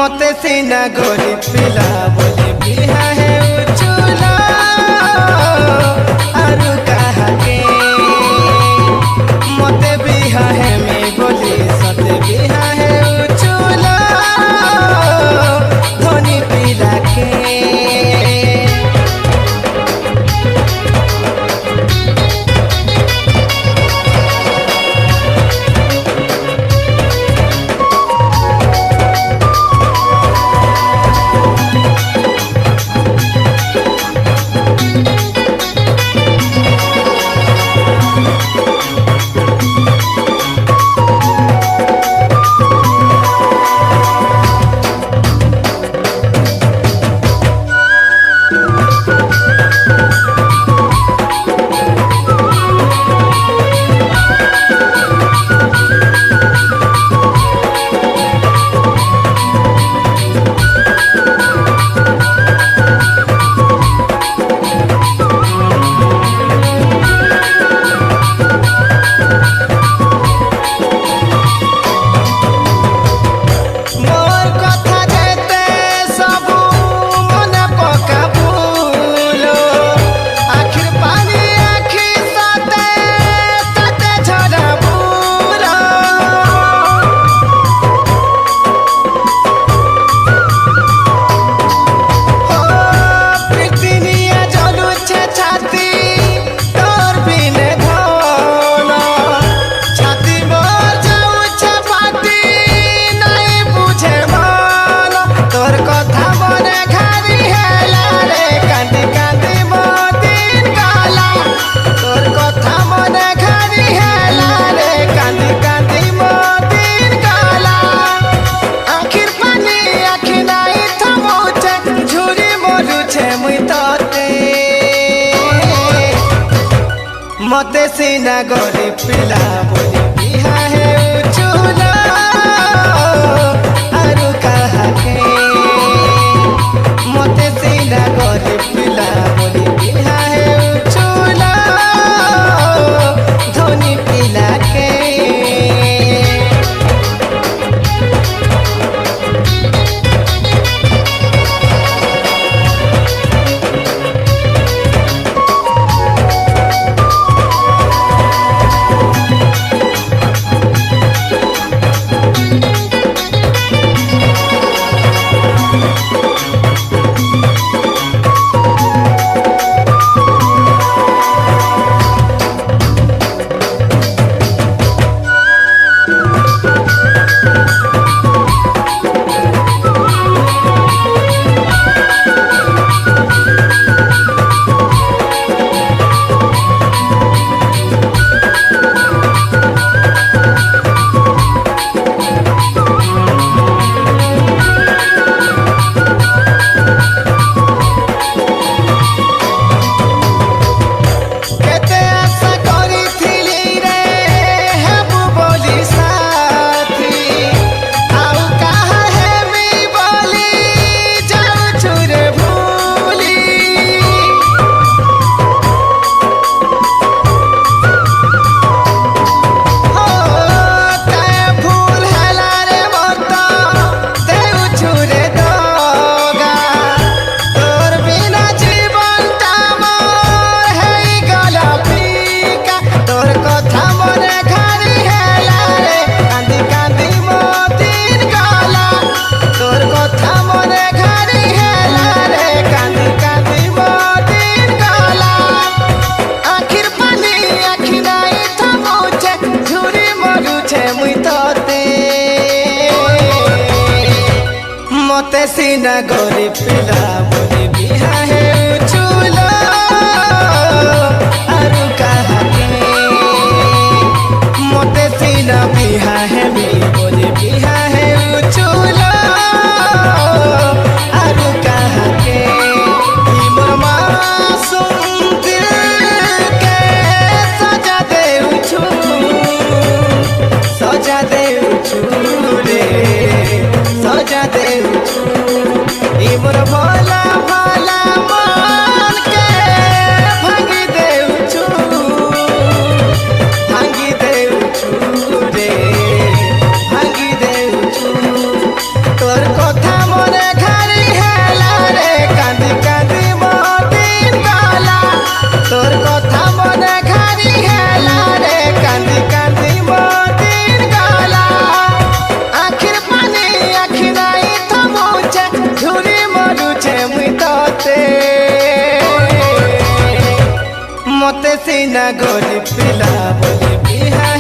मते सीना गोरी पिला बोले बिहा है उचुला आरु कहा के मते बिहा है मैं बोली सते बिहा है उचुला धनी पिला के मते सीना गोरी पिला बोली बिहा है उचुला आरु कहा के मते सीना गोरी पिला बोली बिहा है उचुला धनी पिला के मते सीना गोरी पिला बोली बिहा है उचुला आरु कहा के मते सीना बिहा है बोली बिहा है उचुला आरु कहा के मोर मासूम दिल के सजा दे उचू रे सजा दे मोर भोला भोला सीना गोरी पिला बोली बिहा